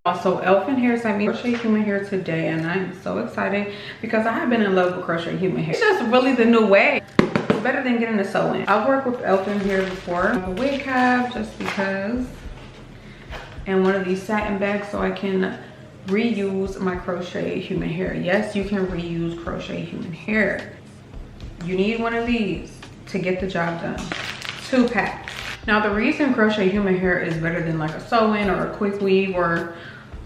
Also, ELFIN hair sent me crochet human hair today, and I'm so excited because I have been in love with crochet human hair. It's just really the new way. It's better than getting a sew-in. I've worked with ELFIN hair before. A wig cap just because, and one of these satin bags so I can reuse my crochet human hair. Yes, you can reuse crochet human hair. You need one of these to get the job done. 2-pack. Now, the reason crochet human hair is better than like a sew-in or a quick weave or,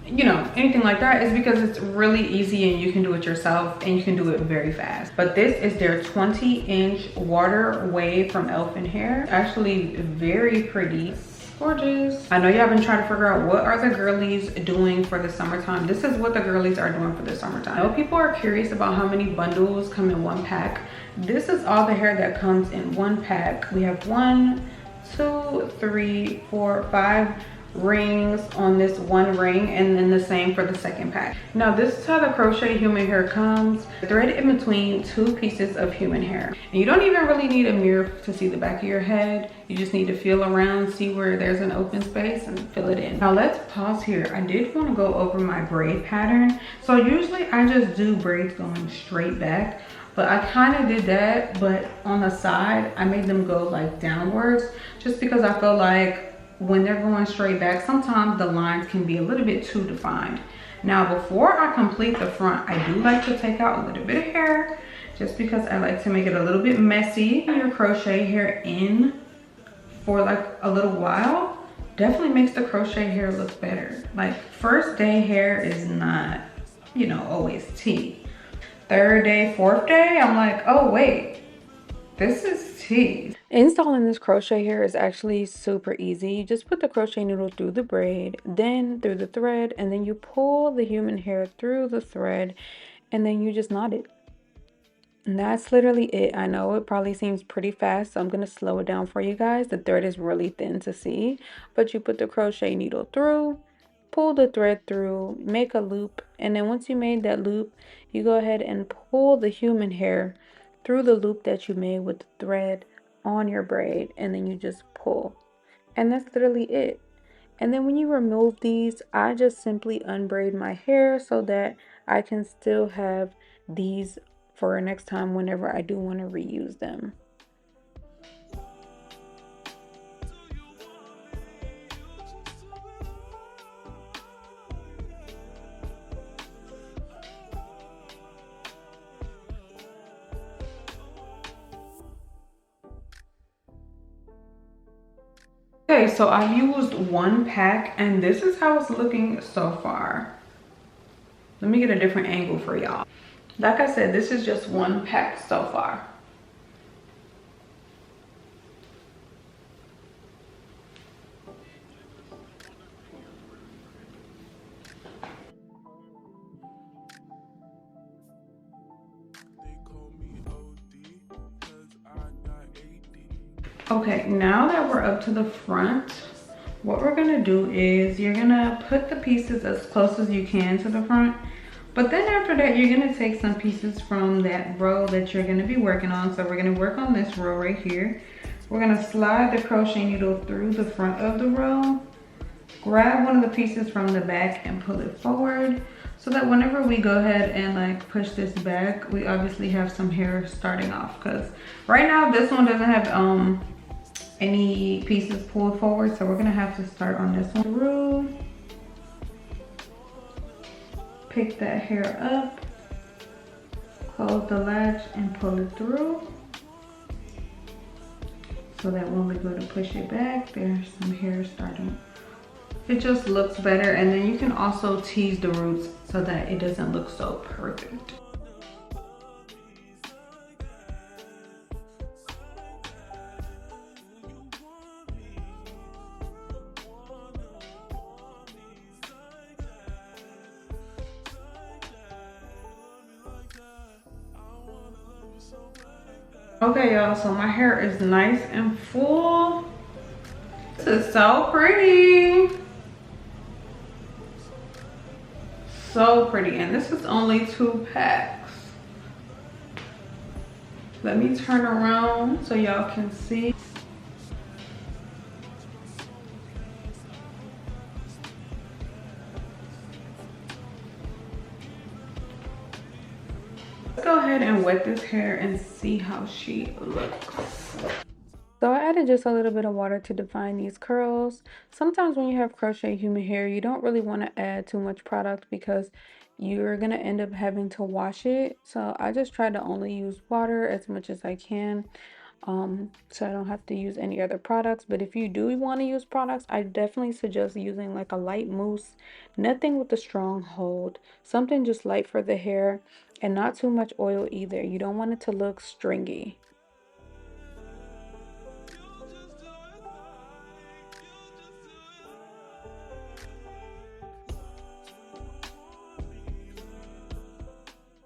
you know, anything like that is because it's really easy and you can do it yourself and you can do it very fast. But this is their 20-inch water wave from ELFIN hair. Actually very pretty. Gorgeous. I know y'all been trying to figure out what are the girlies doing for the summertime. This is what the girlies are doing for the summertime. I know people are curious about how many bundles come in 1 pack. This is all the hair that comes in 1 pack. We have 1, 2, 3, 4, 5 rings on this 1 ring, and then the same for the 2nd pack. Now, this is how the crochet human hair comes. Thread in between 2 pieces of human hair. And you don't even really need a mirror to see the back of your head. You just need to feel around, see where there's an open space, and fill it in. Now let's pause here. I did want to go over my braid pattern. So usually I just do braids going straight back, but I kind of did that, but on the side I made them go like downwards, just because I feel like when they're going straight back, sometimes the lines can be a little bit too defined. Now, before I complete the front, I do like to take out a little bit of hair, just because I like to make it a little bit messy. Your crochet hair in for like a little while definitely makes the crochet hair look better. Like, first day hair is not, you know, always tea. 3rd day, 4th day, I'm like, oh wait, this is tea. Installing this crochet hair is actually super easy. You just put the crochet needle through the braid, then through the thread, and then you pull the human hair through the thread, and then you just knot it. And that's literally it. I know it probably seems pretty fast, so I'm going to slow it down for you guys. The thread is really thin to see, but you put the crochet needle through, pull the thread through, make a loop, and then once you made that loop, you go ahead and pull the human hair through the loop that you made with the thread on your braid, and then you just pull, and that's literally it. And then when you remove these, I just simply unbraid my hair so that I can still have these for next time whenever I do want to reuse them. Okay, so I've used 1 pack and this is how it's looking so far. Let me get a different angle for y'all. Like I said, this is just 1 pack so far. Okay, now that we're up to the front, what we're gonna do is you're gonna put the pieces as close as you can to the front, but then after that you're gonna take some pieces from that row that you're gonna be working on. So we're gonna work on this row right here. We're gonna slide the crochet needle through the front of the row, grab one of the pieces from the back and pull it forward, so that whenever we go ahead and like push this back, we obviously have some hair starting off, because right now this one doesn't have any pieces pulled forward, so we're gonna have to start on this one through, pick that hair up, close the latch and pull it through, so that when we go to push it back, there's some hair starting. It just looks better, and then you can also tease the roots so that it doesn't look so perfect. Okay, y'all, so my hair is nice and full. This is so pretty. So pretty, and this is only 2 packs. Let me turn around so y'all can see. Let's go ahead and wet this hair and see how she looks. So I added just a little bit of water to define these curls. Sometimes when you have crochet human hair, you don't really want to add too much product because you're going to end up having to wash it. So I just try to only use water as much as I can, so I don't have to use any other products. But if you do want to use products, I definitely suggest using like a light mousse, nothing with a strong hold, something just light for the hair and not too much oil either. You don't want it to look stringy.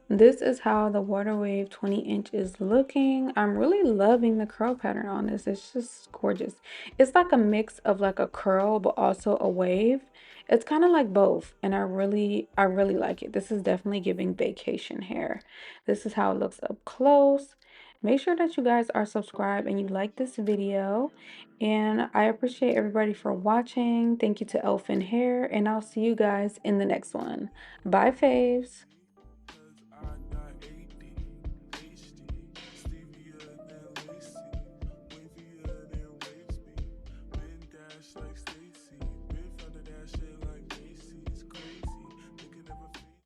This is how the water wave 20" is looking. I'm really loving the curl pattern on this. It's just gorgeous. It's like a mix of like a curl but also a wave. It's kind of like both, and I really like it. This is definitely giving vacation hair. This is how it looks up close. Make sure that you guys are subscribed and you like this video. And I appreciate everybody for watching. Thank you to Elfin Hair, and I'll see you guys in the next one. Bye, faves.